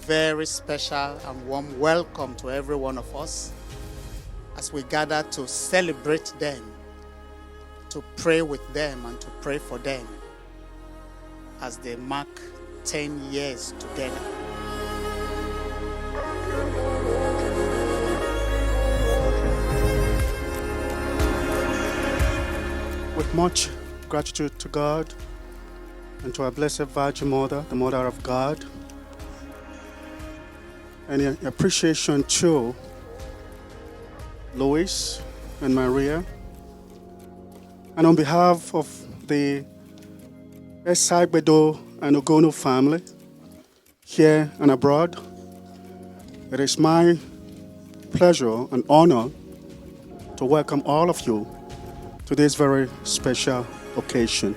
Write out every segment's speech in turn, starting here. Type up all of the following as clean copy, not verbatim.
very special and warm welcome to every one of us as we gather to celebrate them, to pray with them and to pray for them as they mark 10 years together. With much gratitude to God and to our Blessed Virgin Mother, the Mother of God, and appreciation to Louis and Maria, and on behalf of the Esagbedo and Ogono family here and abroad, it is my pleasure and honor to welcome all of you to this very special occasion.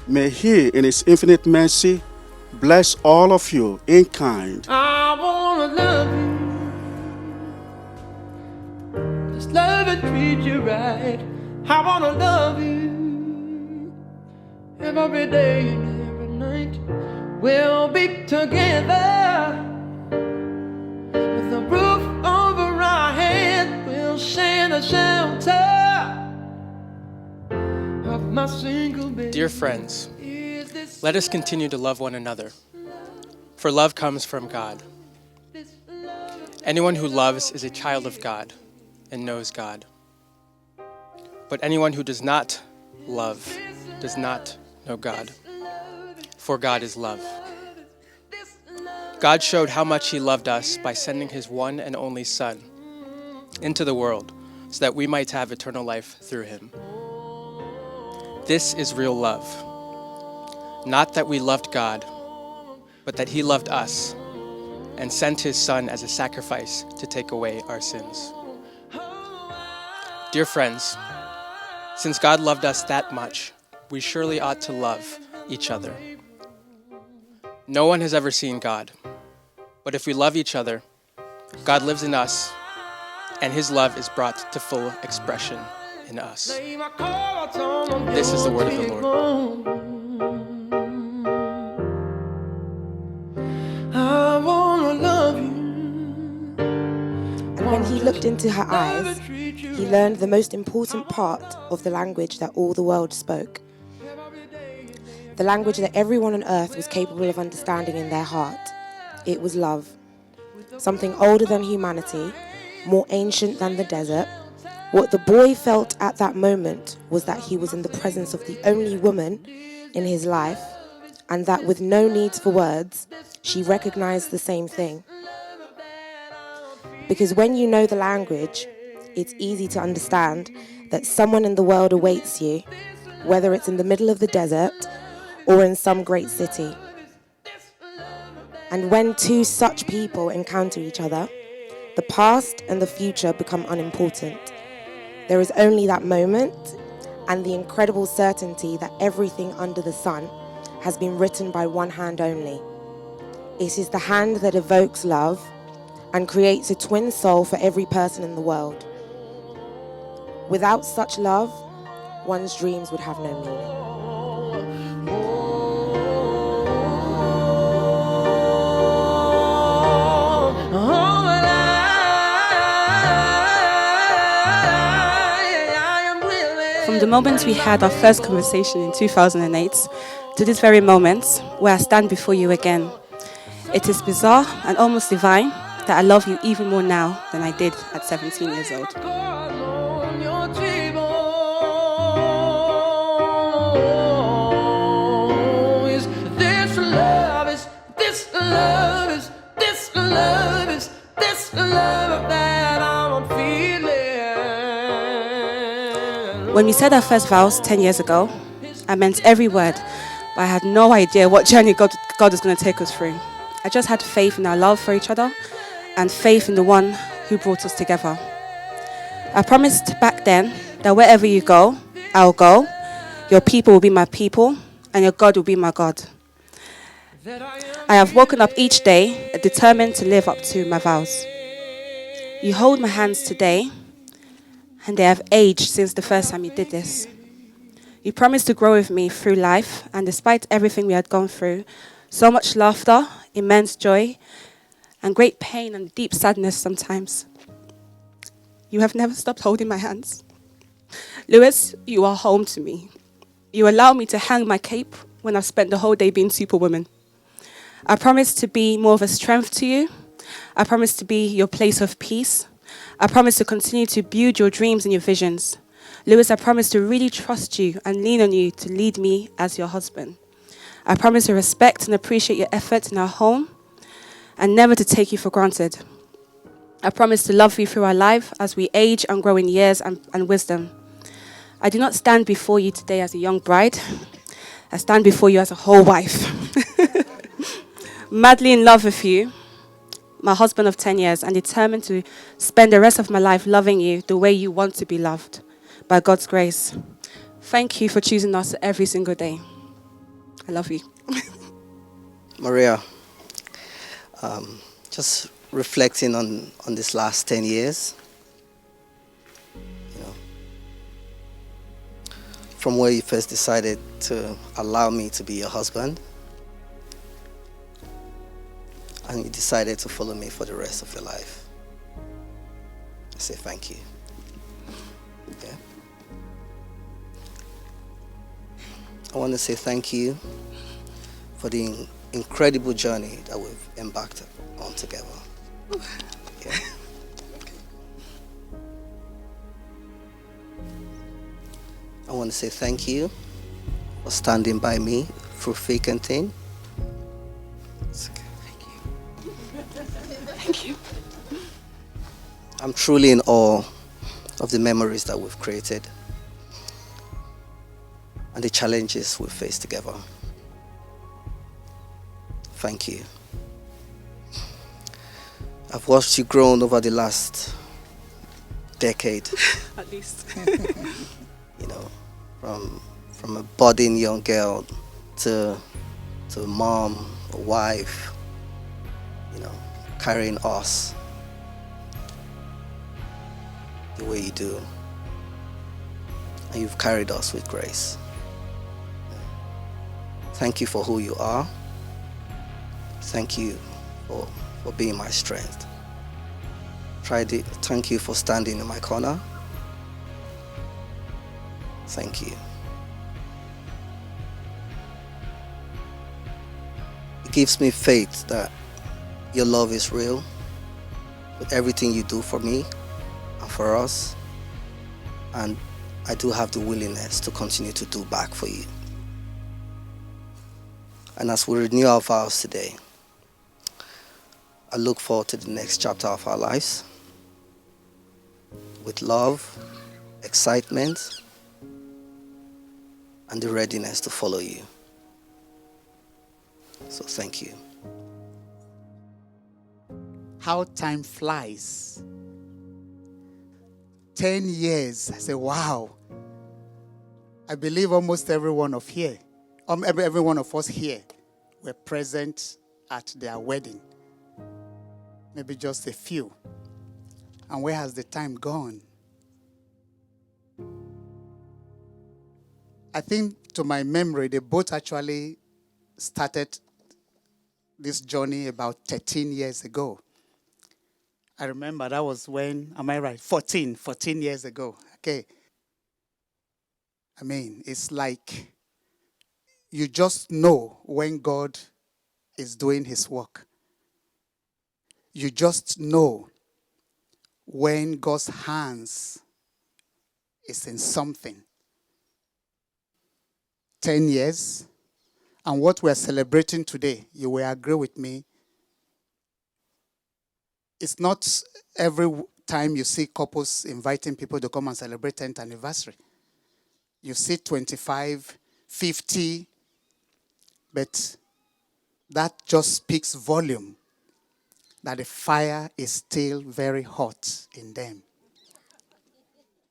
May He, in His infinite mercy, bless all of you in kind. I wanna love you, just love and treat you right. I wanna love you every day and every night. We'll be together with a roof over our head. We'll share the shelter of my single bed. Dear friends, let us continue to love one another, for love comes from God. Anyone who loves is a child of God and knows God. But anyone who does not love does not know God, for God is love. God showed how much He loved us by sending His one and only Son into the world so that we might have eternal life through Him. This is real love. Not that we loved God, but that He loved us and sent His Son as a sacrifice to take away our sins. Dear friends, since God loved us that much, we surely ought to love each other. No one has ever seen God, but if we love each other, God lives in us, and His love is brought to full expression in us. This is the word of the Lord. I wanna love you. And when he looked into her eyes, he learned the most important part of the language that all the world spoke. The language that everyone on earth was capable of understanding in their heart. It was love. Something older than humanity, more ancient than the desert. What the boy felt at that moment was that he was in the presence of the only woman in his life, and that with no needs for words, she recognized the same thing. Because when you know the language, it's easy to understand that someone in the world awaits you, whether it's in the middle of the desert or in some great city. And when two such people encounter each other, the past and the future become unimportant. There is only that moment and the incredible certainty that everything under the sun has been written by one hand only. It is the hand that evokes love and creates a twin soul for every person in the world. Without such love, one's dreams would have no meaning. From the moment we had our first conversation in 2008 to this very moment where I stand before you again, it is bizarre and almost divine that I love you even more now than I did at 17 years old. When we said our first vows 10 years ago, I meant every word, but I had no idea what journey God was going to take us through. I just had faith in our love for each other and faith in the one who brought us together. I promised back then that wherever you go, I'll go, your people will be my people, and your God will be my God. I have woken up each day determined to live up to my vows. You hold my hands today, and they have aged since the first time you did this. You promised to grow with me through life, and despite everything we had gone through, so much laughter, immense joy, and great pain and deep sadness sometimes. You have never stopped holding my hands. Lewis, you are home to me. You allow me to hang my cape when I've spent the whole day being superwoman. I promise to be more of a strength to you. I promise to be your place of peace. I promise to continue to build your dreams and your visions. Lewis, I promise to really trust you and lean on you to lead me as your husband. I promise to respect and appreciate your efforts in our home and never to take you for granted. I promise to love you through our life as we age and grow in years and wisdom. I do not stand before you today as a young bride. I stand before you as a whole wife. Madly in love with you, my husband of 10 years, and determined to spend the rest of my life loving you the way you want to be loved, by God's grace. Thank you for choosing us every single day. I love you. Maria, just reflecting on this last 10 years, you know, from where you first decided to allow me to be your husband, and you decided to follow me for the rest of your life. I say thank you. Okay. I want to say thank you for the incredible journey that we've embarked on together. Yeah. I want to say thank you for standing by me through thick and thin. It's okay. Thank you. I'm truly in awe of the memories that we've created and the challenges we've faced together. Thank you. I've watched you grow over the last decade. At least. You know, from a budding young girl to a mom, a wife, you know, carrying us the way you do. And you've carried us with grace. Thank you for who you are. Thank you for being my strength. Thank you for standing in my corner. Thank you. It gives me faith that your love is real with everything you do for me and for us. And I do have the willingness to continue to do back for you. And as we renew our vows today, I look forward to the next chapter of our lives with love, excitement, and the readiness to follow you. So thank you. How time flies. 10 years. I say, wow. I believe almost every one of us here were present at their wedding. Maybe just a few. And where has the time gone? I think, to my memory, they both actually started this journey about 13 years ago. I remember that was when, am I right? 14 years ago. Okay. I mean, it's like you just know when God is doing his work. You just know when God's hands is in something. 10 years. And what we're celebrating today, you will agree with me, it's not every time you see couples inviting people to come and celebrate 10th anniversary. You see 25, 50, but that just speaks volume that the fire is still very hot in them.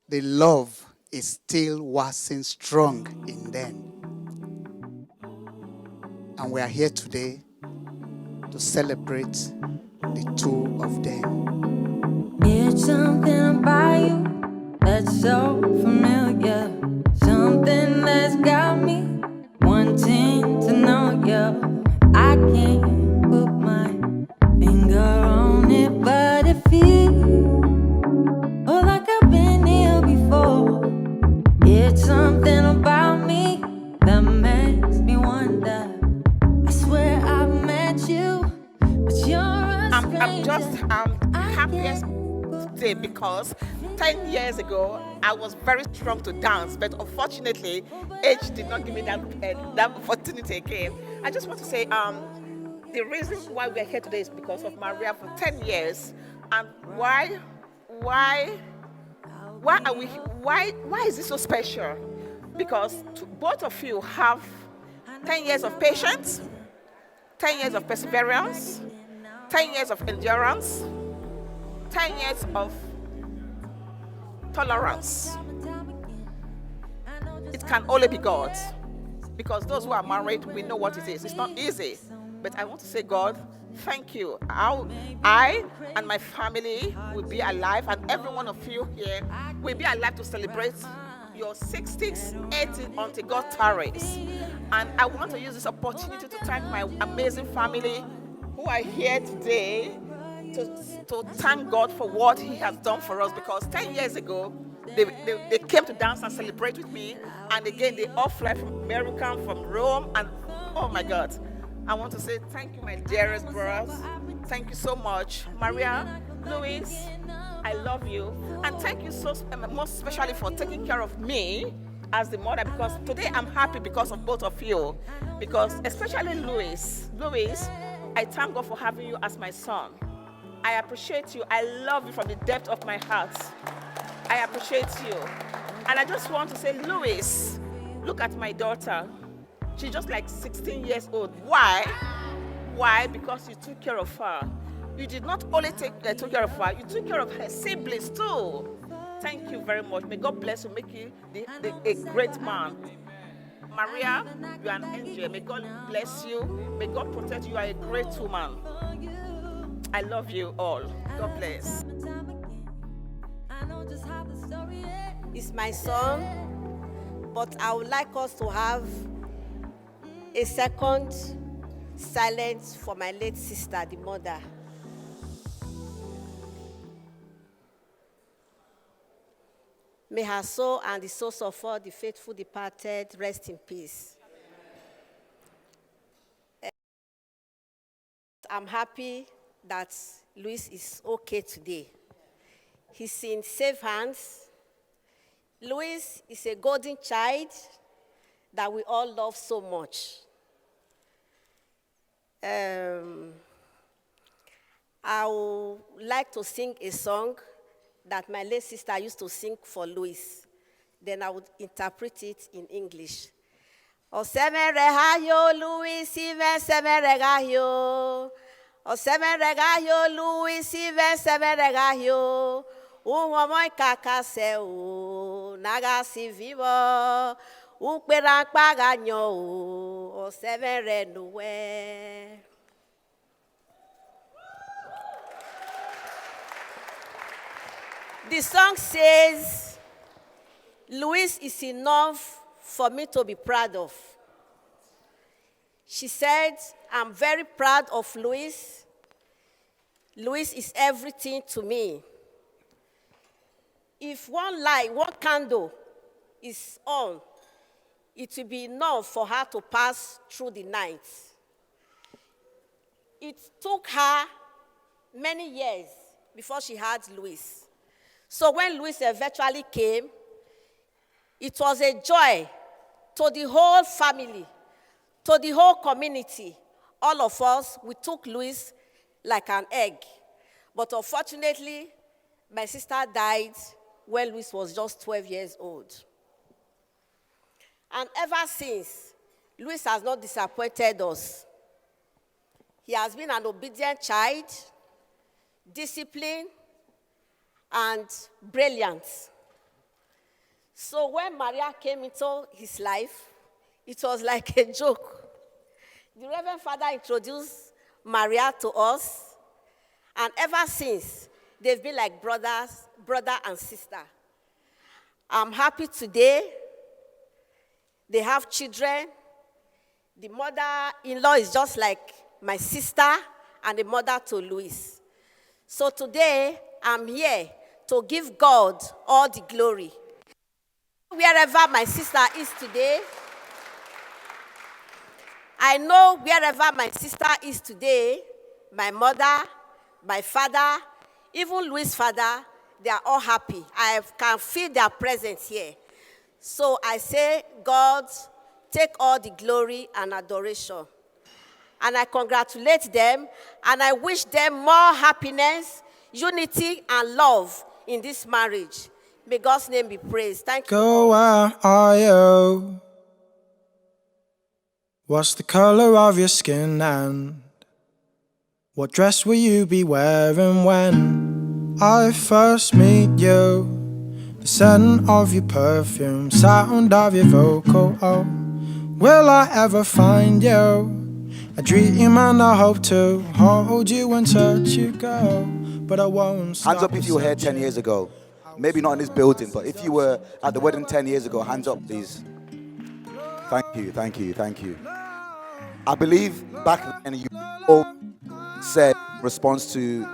The love is still waxing strong in them. And we are here today to celebrate the two of them. It's something about you that's so familiar. Something that's got me wanting to know you. I can't put my finger today because 10 years ago, I was very strong to dance, but unfortunately, age did not give me that opportunity again. I just want to say, the reason why we're here today is because of Maria for 10 years. And why is this so special? Because both of you have 10 years of patience, 10 years of perseverance, 10 years of endurance, 10 years of tolerance. It can only be God. Because those who are married, we know what it is. It's not easy. But I want to say, God, thank you. I and my family will be alive, and every one of you here will be alive to celebrate your 60s, 80s until God tarries. And I want to use this opportunity to thank my amazing family who are here today to thank God for what He has done for us. Because 10 years ago, they came to dance and celebrate with me. And again, they all fly from America, from Rome, and oh my God. I want to say thank you, my dearest brothers. Thank you so much. Maria, Louis, I love you. And thank you so most especially for taking care of me as the mother, because today I'm happy because of both of you. Because especially Louis, I thank God for having you as my son. I appreciate you. I love you from the depth of my heart. I appreciate you. And I just want to say, Louis, look at my daughter. She's just like 16 years old. Why? Why? Because you took care of her. You did not only took care of her, you took care of her siblings too. Thank you very much. May God bless you, make you a great man. Maria, you are an angel. May God bless you. May God protect you. You are a great woman. I love you all. God bless. It's my son, but I would like us to have a second silence for my late sister, the mother. May her soul and the souls of all the faithful departed rest in peace. I'm happy that Louis is okay today. He's in safe hands. Louis is a golden child that we all love so much. I would like to sing a song that my late sister used to sing for Louis. Then I would interpret it in English. O semeregayo Louis, even semeregayo. O semeregayo Louis, even semeregayo. Umomoy kakaseo, nagasi vivo. Ukperakpa ganyo, o semerenuwe. The song says, Louis is enough for me to be proud of. She said, I'm very proud of Louis. Louis is everything to me. If one light, one candle is on, it will be enough for her to pass through the night. It took her many years before she had Louis. So when Louis eventually came, it was a joy to the whole family, to the whole community. All of us, we took Louis like an egg. But unfortunately, my sister died when Louis was just 12 years old. And ever since, Louis has not disappointed us. He has been an obedient child, disciplined, and brilliant. So when Maria came into his life, it was like a joke. The Reverend Father introduced Maria to us, and ever since, they've been like brother and sister. I'm happy today. They have children. The mother-in-law is just like my sister and the mother to Louis. So today, I'm here to give God all the glory. Wherever my sister is today, I know wherever my sister is today, my mother, my father, even Louis' father, they are all happy. I can feel their presence here. So I say, God, take all the glory and adoration. And I congratulate them, and I wish them more happiness, unity, and love in this marriage. May God's name be praised. Thank you. Go, where are you? What's the color of your skin, and what dress will you be wearing when I first meet you? The scent of your perfume, sound of your vocal. Oh, will I ever find you? I dream and I hope to hold you and touch you, go, but I won't stop. Hands up if you were here 10 years ago. Maybe not in this building, but if you were at the wedding 10 years ago, hands up, please. Thank you, thank you, thank you. I believe back then you all said in response to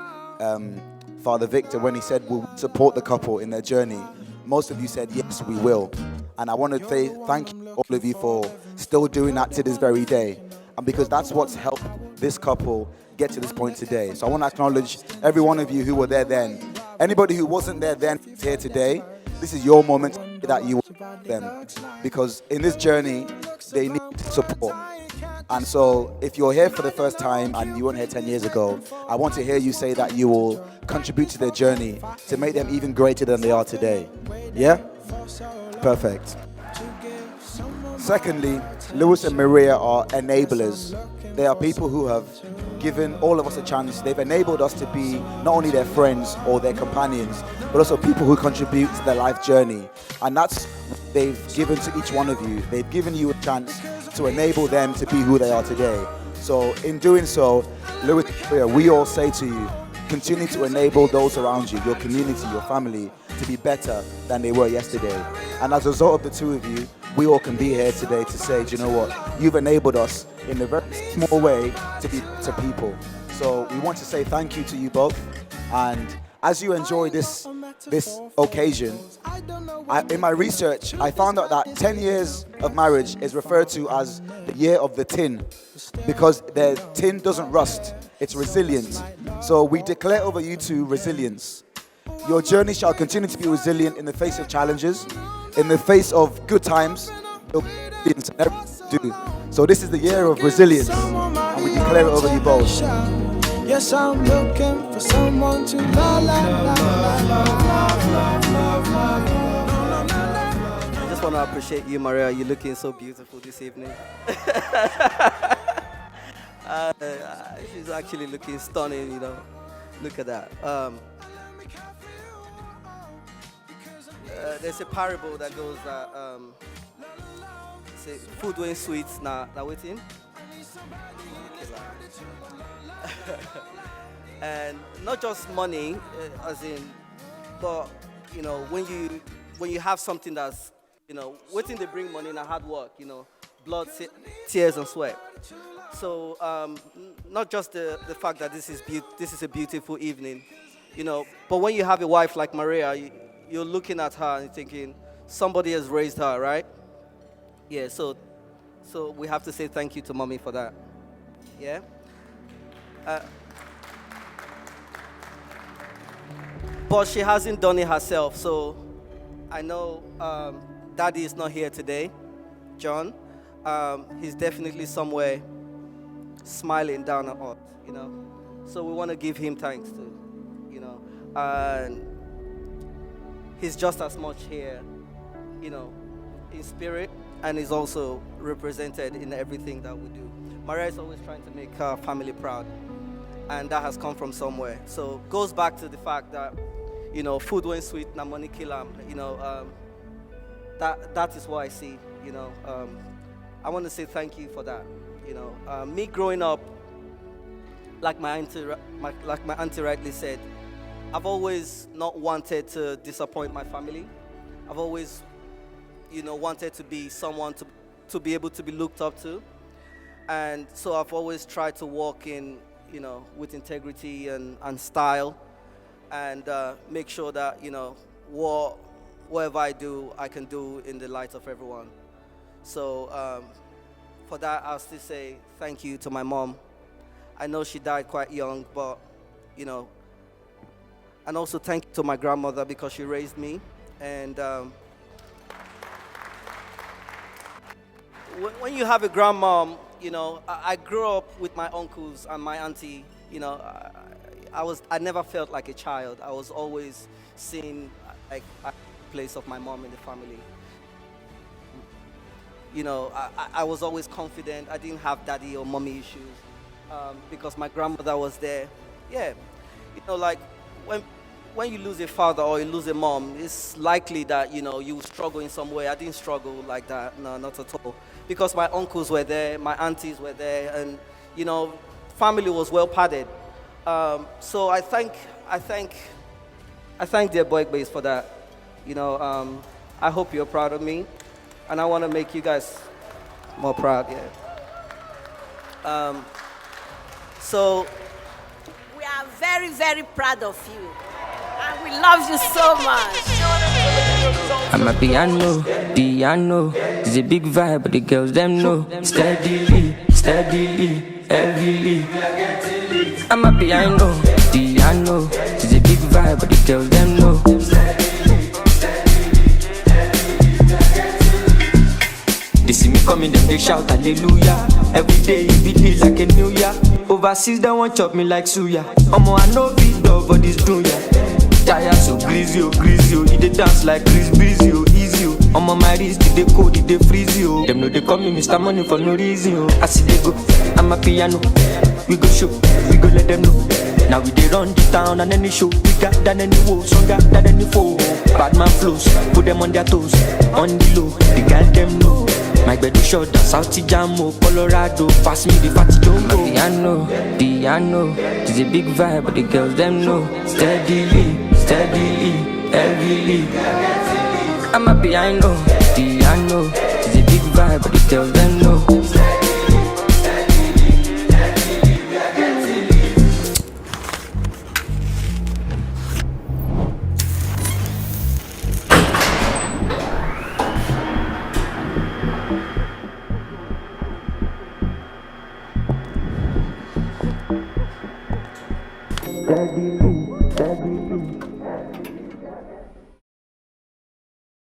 Father Victor when he said we'll support the couple in their journey. Most of you said yes, we will. And I want to say thank you all of you for still doing that to this very day. And because that's what's helped this couple get to this point today. So I want to acknowledge every one of you who were there then. Anybody who wasn't there then is here today. This is your moment that you want them. Because in this journey, they need support. And so if you're here for the first time and you weren't here 10 years ago, I want to hear you say that you will contribute to their journey to make them even greater than they are today. Yeah? Perfect. Secondly, Lewis and Maria are enablers. They are people who have given all of us a chance. They've enabled us to be not only their friends or their companions, but also people who contribute to their life journey. And that's what they've given to each one of you. They've given you a chance to enable them to be who they are today. So in doing so, Lewis and Maria, we all say to you, continue to enable those around you, your community, your family, to be better than they were yesterday. And as a result of the two of you, we all can be here today to say, do you know what? You've enabled us in a very small way to be to people. So we want to say thank you to you both. And as you enjoy this occasion, in my research, I found out that 10 years of marriage is referred to as the year of the tin, because the tin doesn't rust, it's resilient. So we declare over you two resilience. Your journey shall continue to be resilient in the face of challenges, in the face of good times, and everything you do. So this is the year of resilience, and we declare it over you both. Yes, I'm looking for someone to love. I just want to appreciate you, Maria. You're looking so beautiful this evening. She's actually looking stunning, you know. Look at that. There's a parable that goes that say food when sweet now waiting. And not just money, as in, but you know, when you have something that's, you know, waiting they bring money and hard work, you know, blood, tears, and sweat. So not just the fact that this is a beautiful evening, you know, but when you have a wife like Maria, you're looking at her and thinking somebody has raised her, right? Yeah. So we have to say thank you to mommy for that. Yeah. But she hasn't done it herself, so I know Daddy is not here today, John. He's definitely somewhere smiling down at us, you know. So we want to give him thanks too, you know. And he's just as much here, you know, in spirit, and is also represented in everything that we do. Maria is always trying to make her family proud, and that has come from somewhere. So it goes back to the fact that, you know, food when sweet, na money kill 'em. You know, that is what I see. You know, I want to say thank you for that. You know, me growing up, like my auntie rightly said, I've always not wanted to disappoint my family. I've always, you know, wanted to be someone to be able to be looked up to, and so I've always tried to walk in, you know, with integrity and style. And make sure that, you know, whatever I do, I can do in the light of everyone. So for that, I'll still say thank you to my mom. I know she died quite young, but, you know, And also thank you to my grandmother because she raised me. And when you have a grandmom, you know, I grew up with my uncles and my auntie. You know, I never felt like a child. I was always seen like at the place of my mom in the family. You know, I was always confident. I didn't have daddy or mommy issues because my grandmother was there. Yeah, you know, like when you lose a father or you lose a mom, it's likely that, you know, you struggle in some way. I didn't struggle like that, no, not at all. Because my uncles were there, my aunties were there, and, you know, family was well padded. So I thank their boy base for that. You know, I hope you're proud of me, and I want to make you guys more proud, yeah. So We are very, very proud of you. And we love you so much. I'm a piano, it's a big vibe, but the girls them know. Steadily, heavily. I'm a piano, it's a big vibe, but the girls them know. They see me coming, them they shout hallelujah. Every day it be like a new year. Overseas they want chop me like suya. Omo I know big dog, but this do ya. Tire so greasy, he dey dance like Chris Breezy, easy. Omo my wrist, they cold, they freeze you. Them know they call me Mr. Money for no reason. I see they go, I'm a piano. We go show, we go let them know. Now we dey run the town and any show. We got than any woe, stronger than any foe. Bad man flows, put them on their toes. On the low, the girl them know. My bed is short, South Jamo, Colorado. Pass me the fatty jumbo. Piano, it's a big vibe, but the girls them know. Steadily, heavily. I'm a piano, it's a big vibe, but the girls them know. Steadily.